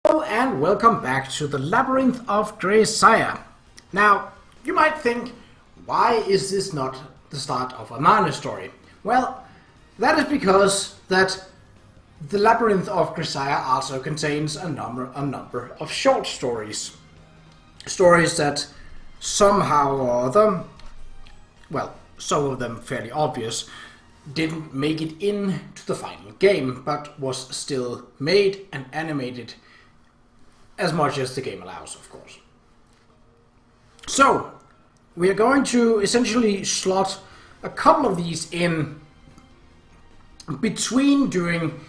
Hello and welcome back to the Labyrinth of Grisaia. Now, you might think, why is this not the start of a mana story? Well, that is because that the Labyrinth of Grisaia also contains a number of short stories. Stories that somehow or other, well, some of them fairly obvious, didn't make it into the final game, but was still made and animated as much as the game allows, of course. So, we are going to essentially slot a couple of these in between during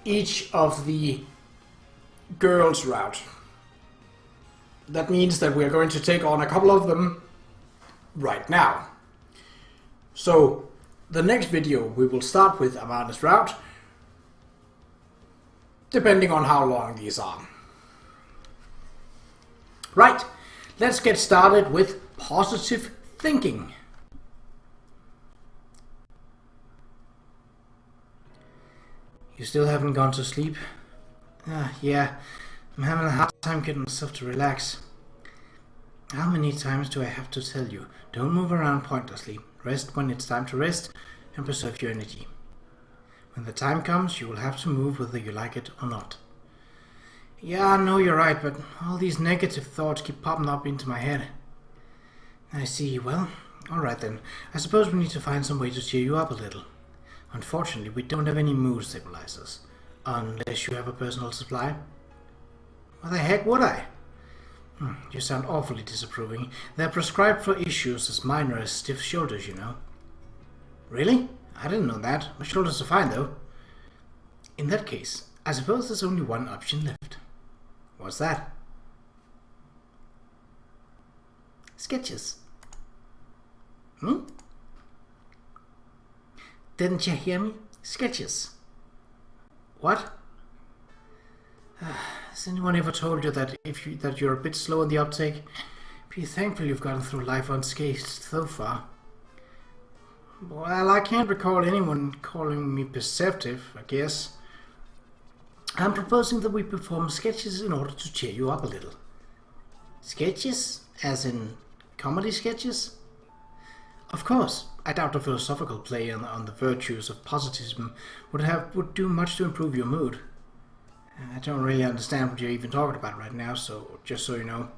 each of the girls' route. That means that we are going to take on a couple of them right now. So, the next video we will start with Amana's route, depending on how long these are. Right, let's get started with positive thinking. You still haven't gone to sleep? Yeah, I'm having a hard time getting myself to relax. How many times do I have to tell you? Don't move around pointlessly. Rest when it's time to rest and preserve your energy. When the time comes, you will have to move whether you like it or not. Yeah, I know you're right, but all these negative thoughts keep popping up into my head. I see. Well, alright then. I suppose we need to find some way to cheer you up a little. Unfortunately, we don't have any mood stabilizers. Unless you have a personal supply. Why the heck would I? You sound awfully disapproving. They're prescribed for issues as minor as stiff shoulders, you know. Really? I didn't know that. My shoulders are fine, though. In that case, I suppose there's only one option left. What's that? Sketches. Didn't you hear me? Sketches. What? Has anyone ever told you that that you're a bit slow in the uptake? Be thankful you've gotten through life unscathed so far. Well, I can't recall anyone calling me perceptive, I guess. I'm proposing that we perform sketches in order to cheer you up a little. Sketches? As in comedy sketches? Of course. I doubt a philosophical play on the virtues of positivism would do much to improve your mood. I don't really understand what you're even talking about right now, so just so you know.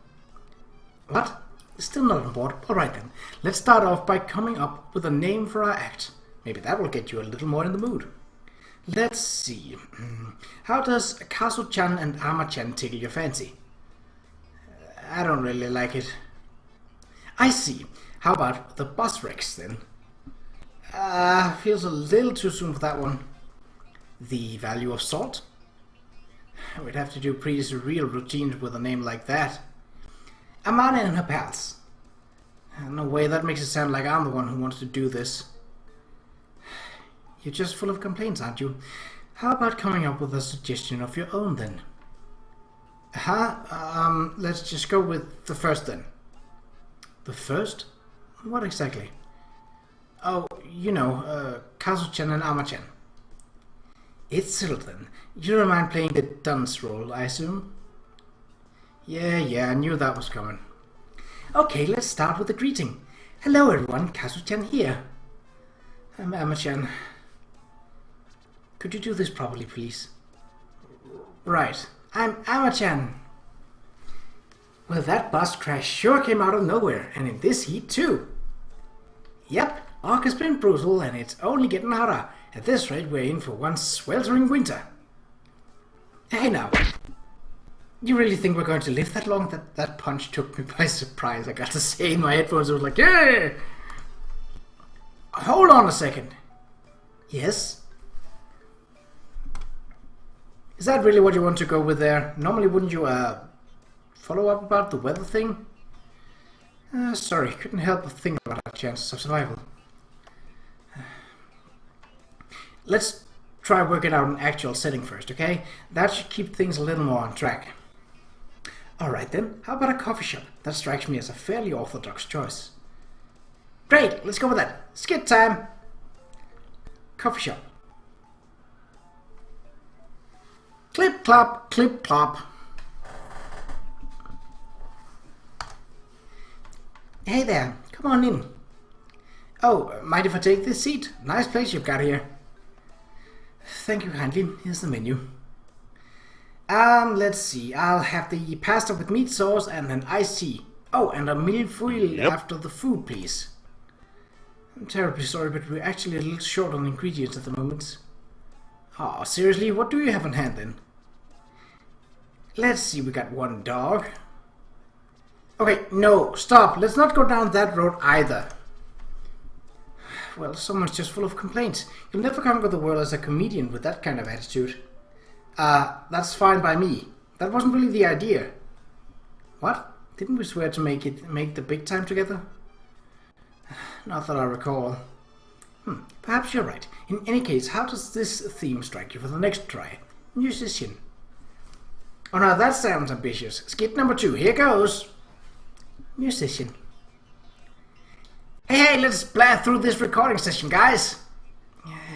What? Still not on board? Alright then. Let's start off by coming up with a name for our act. Maybe that will get you a little more in the mood. Let's see. How does Qa'Rajh and Ama-chan tickle your fancy? I don't really like it. I see. How about the bus wrecks then? Feels a little too soon for that one. The value of salt? We'd have to do pretty surreal routines with a name like that. Amana and her pals. No way, that makes it sound like I'm the one who wants to do this. You're just full of complaints, aren't you? How about coming up with a suggestion of your own then? Let's just go with the first then. The first? What exactly? Oh, you know, Qa'Rajh and Ama-chan. It's settled then. You don't mind playing the dunce role, I assume? Yeah, I knew that was coming. Okay, let's start with the greeting. Hello everyone, Qa'Rajh here. I'm Ama-chan. Could you do this properly, please? Right, I'm Ama-chan. Well, that bus crash sure came out of nowhere, and in this heat too. Yep, Ark has been brutal, and it's only getting hotter. At this rate, we're in for one sweltering winter. Hey now, you really think we're going to live that long? That punch took me by surprise. I got to say in my headphones, I was like, yeah! Hold on a second. Yes? Is that really what you want to go with there? Normally wouldn't you follow up about the weather thing? Sorry, couldn't help but think about our chances of survival. Let's try working out an actual setting first, okay? That should keep things a little more on track. Alright then, how about a coffee shop? That strikes me as a fairly orthodox choice. Great, let's go with that. Skit time! Coffee shop. Clip clop, clip clop. Hey there, come on in. Oh, mind if I take this seat? Nice place you've got here. Thank you kindly. Here's the menu. Let's see. I'll have the pasta with meat sauce and an iced tea. Oh, and a millefeuille after the food, please. I'm terribly sorry, but we're actually a little short on ingredients at the moment. Oh, seriously? What do you have on hand then? Let's see, we got one dog. Okay, no, stop. Let's not go down that road either. Well, someone's just full of complaints. You'll never conquer the world as a comedian with that kind of attitude. That's fine by me. That wasn't really the idea. What? Didn't we swear to make the big time together? Not that I recall. Perhaps you're right. In any case, how does this theme strike you for the next try? Musician. Oh, now that sounds ambitious. Skit number 2. Here goes. Musician. Hey, let's blast through this recording session, guys.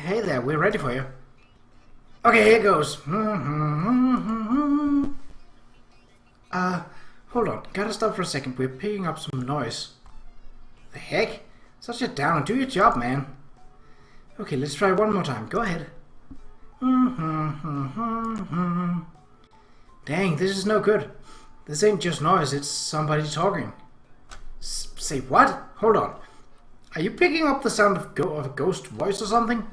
Hey there, we're ready for you. Okay, here goes. Hold on. Gotta stop for a second. We're picking up some noise. The heck? Such it down and do your job, man. Okay, let's try one more time. Go ahead. Dang, this is no good. This ain't just noise, it's somebody talking. Say what? Hold on. Are you picking up the sound of a ghost voice or something?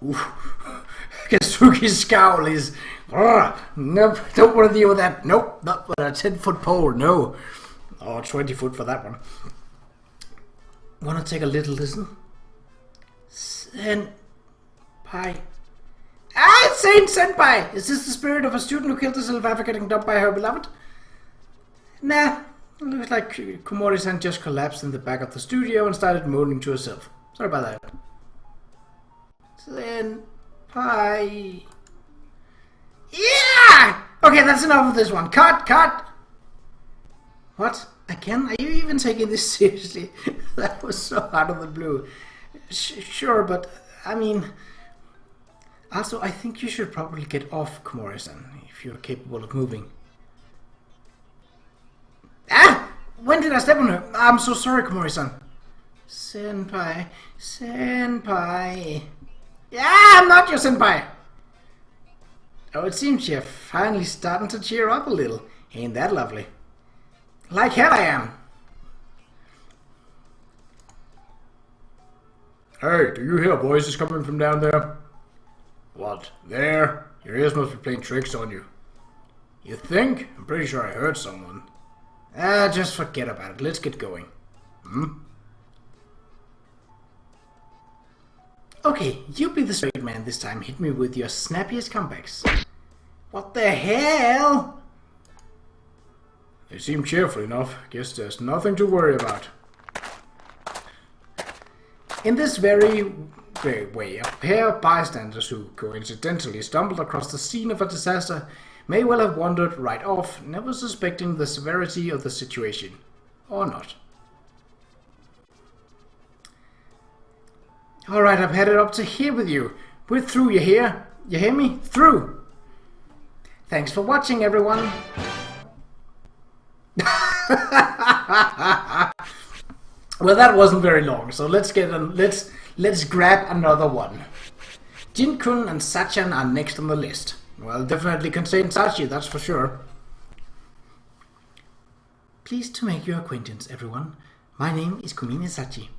Oof. Kesuki's scowl is... Nope, don't want to deal with that. Nope, not with a 10-foot pole, no. Or 20 foot for that one. Wanna take a little listen? Senpai. It's saying senpai! Is this the spirit of a student who killed herself after getting dumped by her beloved? Nah, it looks like Komori-san just collapsed in the back of the studio and started moaning to herself. Sorry about that. Senpai. Yeah! Okay, that's enough of this one. Cut! What? Again? Are you even taking this seriously? That was so out of the blue. Sure, but I mean... Also, I think you should probably get off, Komori-san, if you're capable of moving. Ah! When did I step on her? I'm so sorry, Komori-san. Senpai. Yeah, I'm not your senpai! Oh, it seems you're finally starting to cheer up a little. Ain't that lovely? Like hell I am! Hey, do you hear voices coming from down there? What, there? Your ears must be playing tricks on you. You think? I'm pretty sure I heard someone. Just forget about it. Let's get going. Okay, you be the straight man this time. Hit me with your snappiest comebacks. What the hell? They seem cheerful enough. Guess there's nothing to worry about. In this very way, a pair of bystanders who coincidentally stumbled across the scene of a disaster may well have wandered right off, never suspecting the severity of the situation. Or not. Alright, I've headed up to here with you. We're through, you hear? You hear me? Through! Thanks for watching, everyone! Well, that wasn't very long, so let's grab another one. Jin-kun and Sachan are next on the list. Well, definitely contain Sachi, that's for sure. Pleased to make your acquaintance, everyone. My name is Kumine Sachi.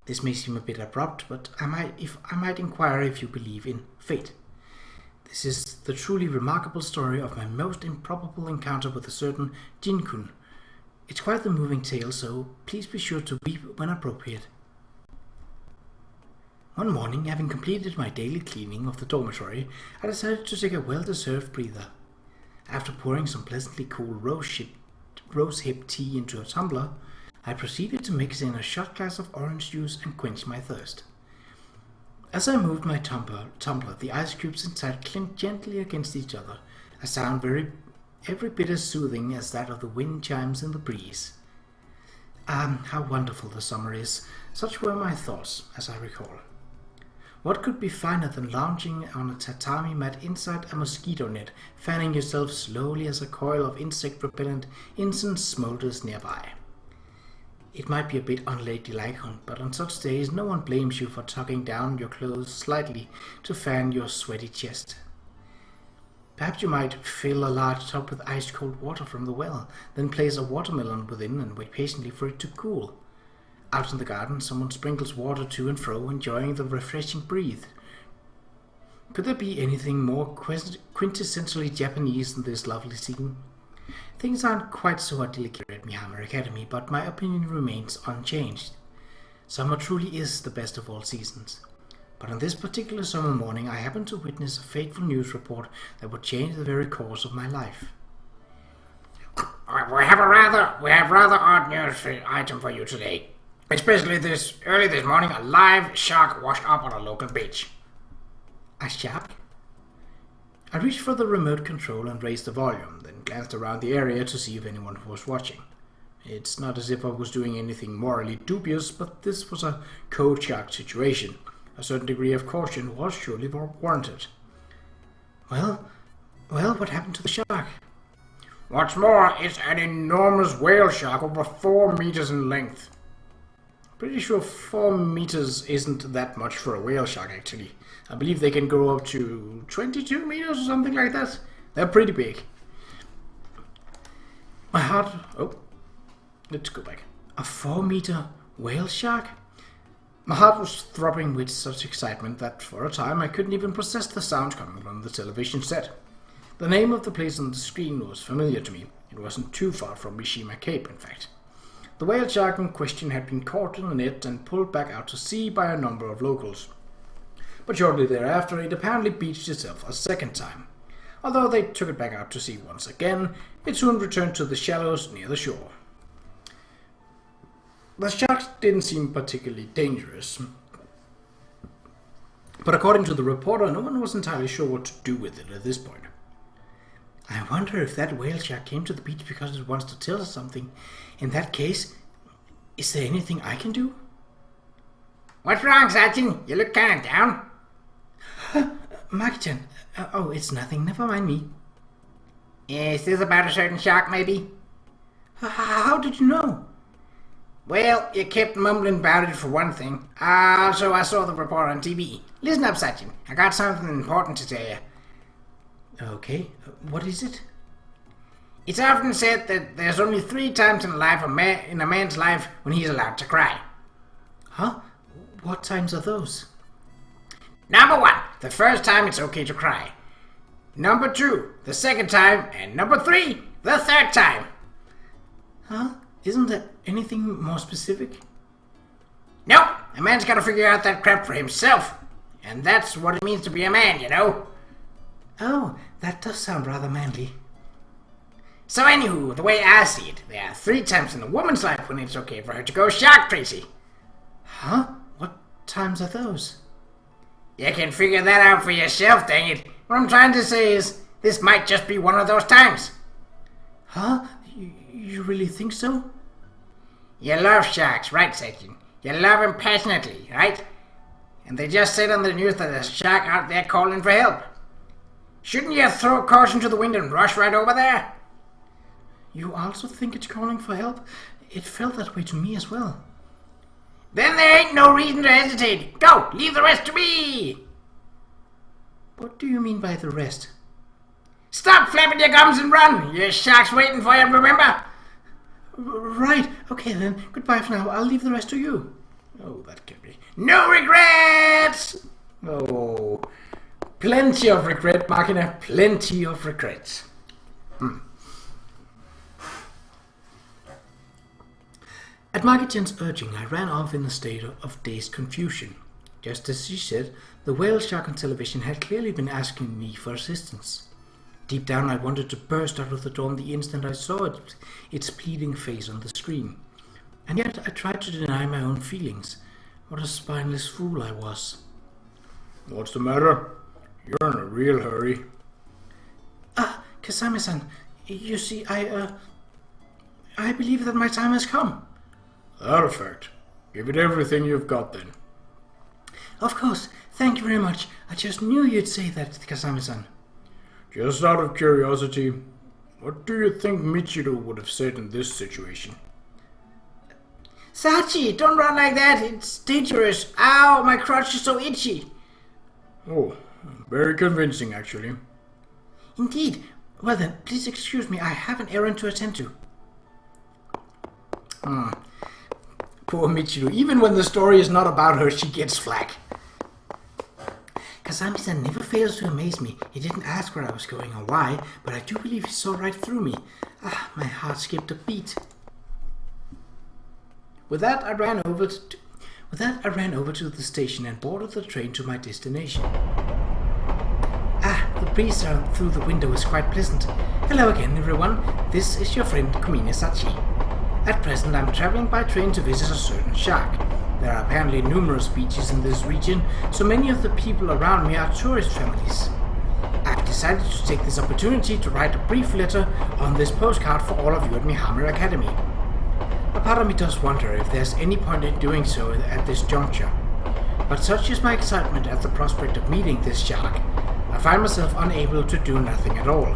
This may seem a bit abrupt, but I might inquire if you believe in fate. This is the truly remarkable story of my most improbable encounter with a certain Jin-kun. It's quite the moving tale, so please be sure to weep when appropriate. One morning, having completed my daily cleaning of the dormitory, I decided to take a well-deserved breather. After pouring some pleasantly cool rose-hip tea into a tumbler, I proceeded to mix in a shot glass of orange juice and quench my thirst. As I moved my tumbler, the ice cubes inside clinked gently against each other, a sound every bit as soothing as that of the wind chimes in the breeze. How wonderful the summer is. Such were my thoughts, as I recall. What could be finer than lounging on a tatami mat inside a mosquito net, fanning yourself slowly as a coil of insect-repellent incense smolders nearby? It might be a bit unladylike, but on such days no one blames you for tucking down your clothes slightly to fan your sweaty chest. Perhaps you might fill a large tub with ice-cold water from the well, then place a watermelon within and wait patiently for it to cool. Out in the garden, someone sprinkles water to and fro, enjoying the refreshing breeze. Could there be anything more quintessentially Japanese than this lovely scene? Things aren't quite so idyllic here at Mihammer Academy, but my opinion remains unchanged. Summer truly is the best of all seasons. But on this particular summer morning, I happened to witness a fateful news report that would change the very course of my life. We have rather odd news item for you today. Especially early this morning, a live shark washed up on a local beach. A shark? I reached for the remote control and raised the volume, then glanced around the area to see if anyone was watching. It's not as if I was doing anything morally dubious, but this was a code shark situation. A certain degree of caution was surely warranted. Well, what happened to the shark? What's more, it's an enormous whale shark over 4 meters in length. Pretty sure 4 meters isn't that much for a whale shark, actually. I believe they can go up to 22 meters or something like that. They're pretty big. My heart... Oh, let's go back. A 4-meter whale shark? My heart was throbbing with such excitement that for a time I couldn't even process the sound coming from the television set. The name of the place on the screen was familiar to me. It wasn't too far from Mishima Cape, in fact. The whale shark in question had been caught in a net and pulled back out to sea by a number of locals. But shortly thereafter it apparently beached itself a second time. Although they took it back out to sea once again, it soon returned to the shallows near the shore. The sharks didn't seem particularly dangerous, but according to the reporter, no one was entirely sure what to do with it at this point. I wonder if that whale shark came to the beach because it wants to tell us something. In that case, is there anything I can do? What's wrong, Sergeant? You look kind of down. Maki-chan. Oh, it's nothing. Never mind me. Is this about a certain shark, maybe? How did you know? Well, you kept mumbling about it for one thing. Also, I saw the report on TV. Listen up, Sergeant. I got something important to tell you. Okay, what is it? It's often said that there's only 3 times in a man's life when he's allowed to cry. Huh? What times are those? Number 1, the first time it's okay to cry. Number 2, the second time. And number 3, the third time. Huh? Isn't there anything more specific? Nope, a man's gotta figure out that crap for himself. And that's what it means to be a man, you know? Oh, that does sound rather manly. So anywho, the way I see it, there are 3 times in a woman's life when it's okay for her to go shark crazy. Huh? What times are those? You can figure that out for yourself, dang it. What I'm trying to say is, this might just be one of those times. Huh? You really think so? You love sharks, right, Seijin? You love them passionately, right? And they just said on the news that there's a shark out there calling for help. Shouldn't you throw caution to the wind and rush right over there? You also think it's calling for help? It felt that way to me as well. Then there ain't no reason to hesitate. Go, leave the rest to me. What do you mean by the rest? Stop flapping your gums and run. Your shark's waiting for you, remember? Right. Okay then. Goodbye for now. I'll leave the rest to you. Oh, that can be. No regrets! Oh, plenty of regret, Makina. Plenty of regrets. At Maki-chan's urging, I ran off in a state of dazed confusion. Just as she said, the whale shark on television had clearly been asking me for assistance. Deep down, I wanted to burst out of the dawn the instant I saw its pleading face on the screen. And yet I tried to deny my own feelings. What a spineless fool I was. What's the matter? You're in a real hurry. Kasame-san, you see, I believe that my time has come. That effect. Give it everything you've got then. Of course. Thank you very much. I just knew you'd say that, Kasami-san. Just out of curiosity, what do you think Michiru would have said in this situation? Sachi, don't run like that. It's dangerous. Ow, my crotch is so itchy. Oh, very convincing, actually. Indeed. Well then, please excuse me. I have an errand to attend to. Poor Michiru. Even when the story is not about her, she gets flack. Kasami-san never fails to amaze me. He didn't ask where I was going or why, but I do believe he saw right through me. My heart skipped a beat. With that, I ran over to the station and boarded the train to my destination. The breeze through the window is quite pleasant. Hello again, everyone. This is your friend Kumine Sachi. At present, I'm traveling by train to visit a certain shark. There are apparently numerous beaches in this region, so many of the people around me are tourist families. I've decided to take this opportunity to write a brief letter on this postcard for all of you at Mihamur Academy. A part of me does wonder if there's any point in doing so at this juncture. But such is my excitement at the prospect of meeting this shark, I find myself unable to do nothing at all.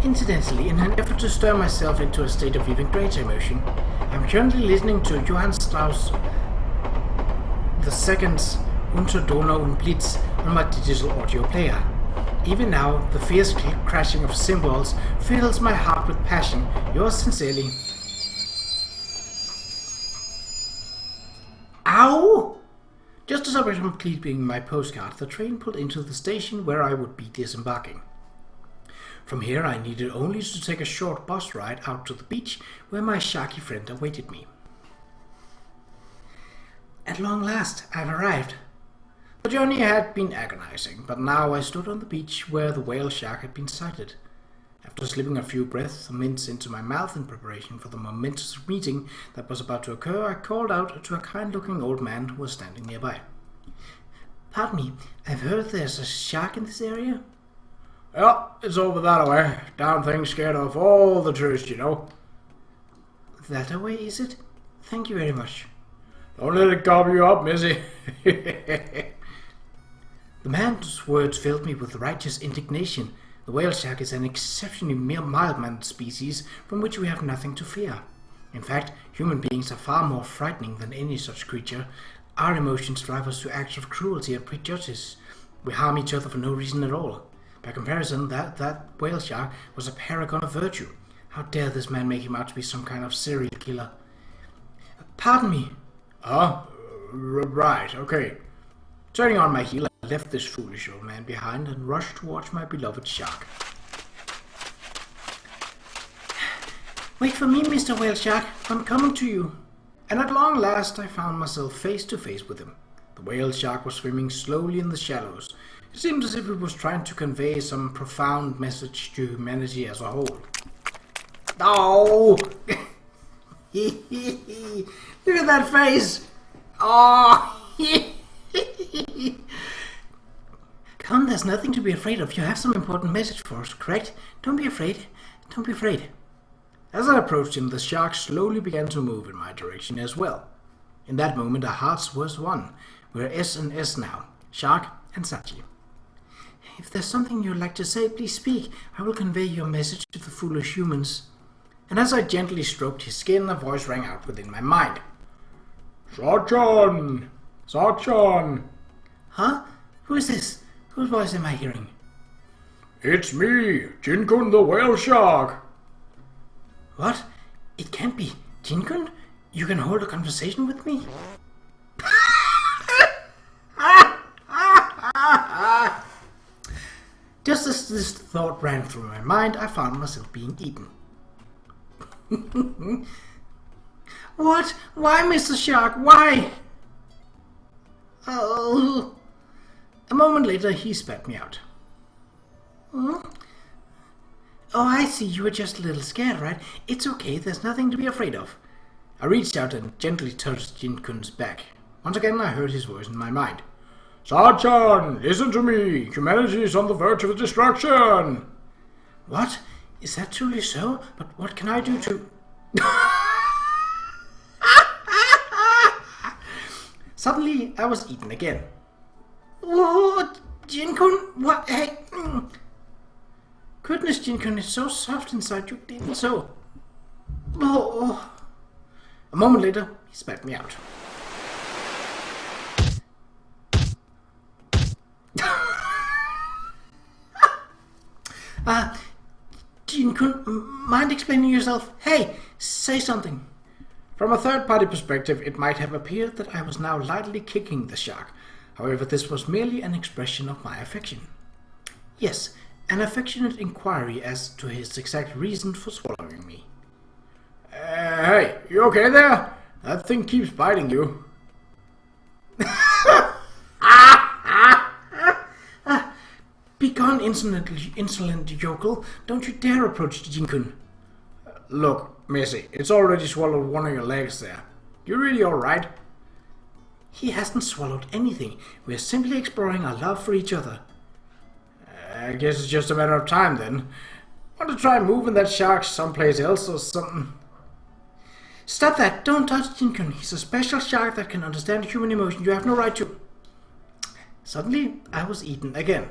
Incidentally, in an effort to stir myself into a state of even greater emotion, I'm currently listening to Johann Strauss II's Unter Donau und Blitz on my digital audio player. Even now, the fierce crashing of cymbals fills my heart with passion. Yours sincerely. Ow! Just as I was completing my postcard, the train pulled into the station where I would be disembarking. From here, I needed only to take a short bus ride out to the beach where my sharky friend awaited me. At long last, I've arrived. The journey had been agonizing, but now I stood on the beach where the whale shark had been sighted. After slipping a few breaths of mints into my mouth in preparation for the momentous meeting that was about to occur, I called out to a kind-looking old man who was standing nearby. Pardon me, I've heard there's a shark in this area? Yeah, it's over that way. Damn thing scared off all the tourists, you know. That away, is it? Thank you very much. Don't let it gobble you up, missy. The man's words filled me with righteous indignation. The whale shark is an exceptionally mild-mannered species from which we have nothing to fear. In fact, human beings are far more frightening than any such creature. Our emotions drive us to acts of cruelty and prejudice. We harm each other for no reason at all. By comparison, that whale shark was a paragon of virtue. How dare this man make him out to be some kind of serial killer? Pardon me. Right, okay. Turning on my heel, I left this foolish old man behind and rushed towards my beloved shark. Wait for me, Mr. Whale Shark. I'm coming to you. And at long last, I found myself face to face with him. The whale shark was swimming slowly in the shallows. It seemed as if it was trying to convey some profound message to humanity as a whole. Oh! Look at that face! Oh! Come, there's nothing to be afraid of. You have some important message for us, correct? Don't be afraid. Don't be afraid. As I approached him, the shark slowly began to move in my direction as well. In that moment, our hearts was one. We're S and S now. Shark and Sachi. If there's something you'd like to say, please speak. I will convey your message to the foolish humans. And as I gently stroked his skin, a voice rang out within my mind. Sachan! Sachan! Huh? Who is this? Whose voice am I hearing? It's me, Jinkun the whale shark. What? It can't be. Jinkun? You can hold a conversation with me? Just as this thought ran through my mind, I found myself being eaten. What? Why, Mr. Shark? Why? Oh. A moment later, he spat me out. Oh, I see. You were just a little scared, right? It's okay. There's nothing to be afraid of. I reached out and gently touched Jinkun's back. Once again, I heard his voice in my mind. Sachan, listen to me. Humanity is on the verge of destruction. What? Is that truly so? But what can I do to... Suddenly, I was eaten again. Oh, Jin-kun, what? Hey. Goodness, Jin-kun, it's so soft inside you, even so. Oh. A moment later, he spat me out. Jin-kun, mind explaining yourself? Hey, say something. From a third-party perspective, it might have appeared that I was now lightly kicking the shark. However, this was merely an expression of my affection. Yes, an affectionate inquiry as to his exact reason for swallowing me. Hey, you okay there? That thing keeps biting you. Begone, insolent yokel. Don't you dare approach Jin-kun. Look, Missy, it's already swallowed one of your legs there. You really alright? He hasn't swallowed anything. We're simply exploring our love for each other. I guess it's just a matter of time then. Want to try moving that shark someplace else or something? Stop that! Don't touch Jin-kun. He's a special shark that can understand human emotion. You have no right to... Suddenly, I was eaten again.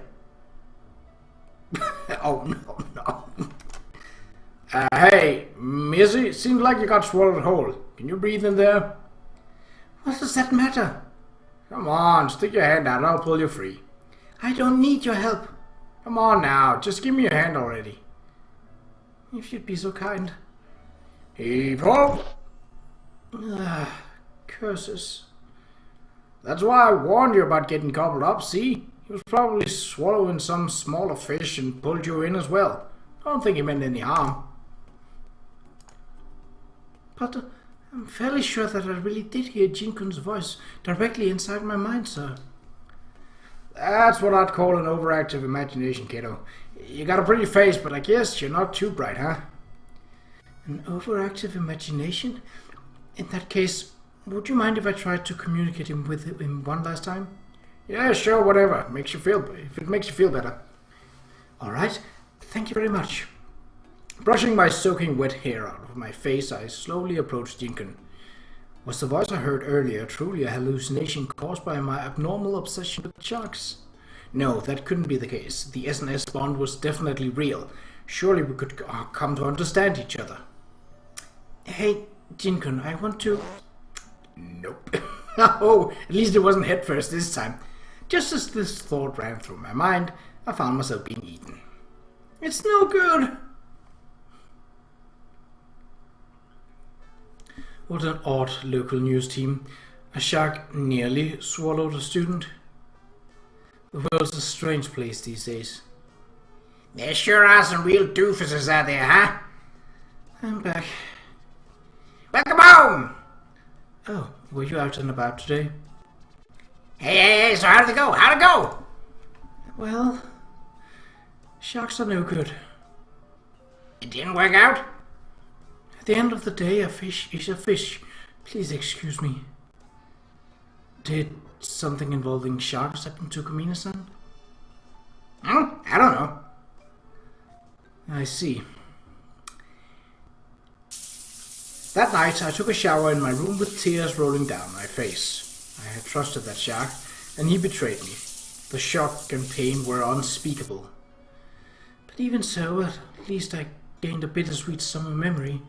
Oh, no. Hey, Missy, seems like you got swallowed whole. Can you breathe in there? What does that matter? Come on, stick your hand out, I'll pull you free. I don't need your help. Come on now, just give me your hand already. If you'd be so kind. Heave ho! Curses. That's why I warned you about getting gobbled up, see? He was probably swallowing some smaller fish and pulled you in as well. Don't think he meant any harm. But I'm fairly sure that I really did hear Jin-kun's voice directly inside my mind, sir. That's what I'd call an overactive imagination, kiddo. You got a pretty face, but I guess you're not too bright, huh? An overactive imagination? In that case, would you mind if I tried to communicate with him one last time? Yeah, sure, whatever. If it makes you feel better. All right. Thank you very much. Brushing my soaking wet hair out of my face, I slowly approached Jin-kun. Was the voice I heard earlier truly a hallucination caused by my abnormal obsession with sharks? No, that couldn't be the case. The SNS bond was definitely real. Surely we could come to understand each other. Hey, Jin-kun, I want to... Nope. Oh, at least it wasn't head first this time. Just as this thought ran through my mind, I found myself being eaten. It's no good! What an odd local news team. A shark nearly swallowed a student. The world's a strange place these days. There sure are some real doofuses out there, huh? I'm back. Welcome home! Oh, were you out and about today? Hey, so how'd it go? How'd it go? Well, sharks are no good. It didn't work out? At the end of the day, a fish is a fish. Please excuse me. Did something involving sharks happen to Kamina-san? I don't know. I see. That night, I took a shower in my room with tears rolling down my face. I had trusted that shark, and he betrayed me. The shock and pain were unspeakable. But even so, at least I gained a bittersweet summer memory.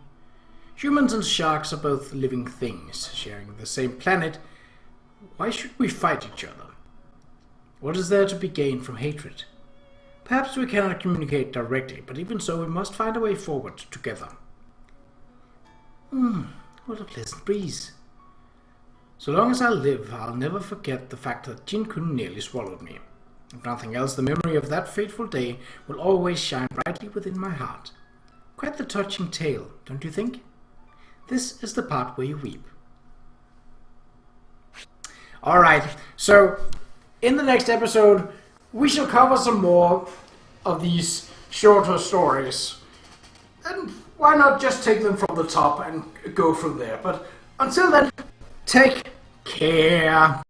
Humans and sharks are both living things, sharing the same planet. Why should we fight each other? What is there to be gained from hatred? Perhaps we cannot communicate directly, but even so we must find a way forward together. What a pleasant breeze. So long as I live, I'll never forget the fact that Jin-kun nearly swallowed me. If nothing else, the memory of that fateful day will always shine brightly within my heart. Quite the touching tale, don't you think? This is the part where you weep. Alright, so in the next episode, we shall cover some more of these shorter stories. And why not just take them from the top and go from there? But until then, take care.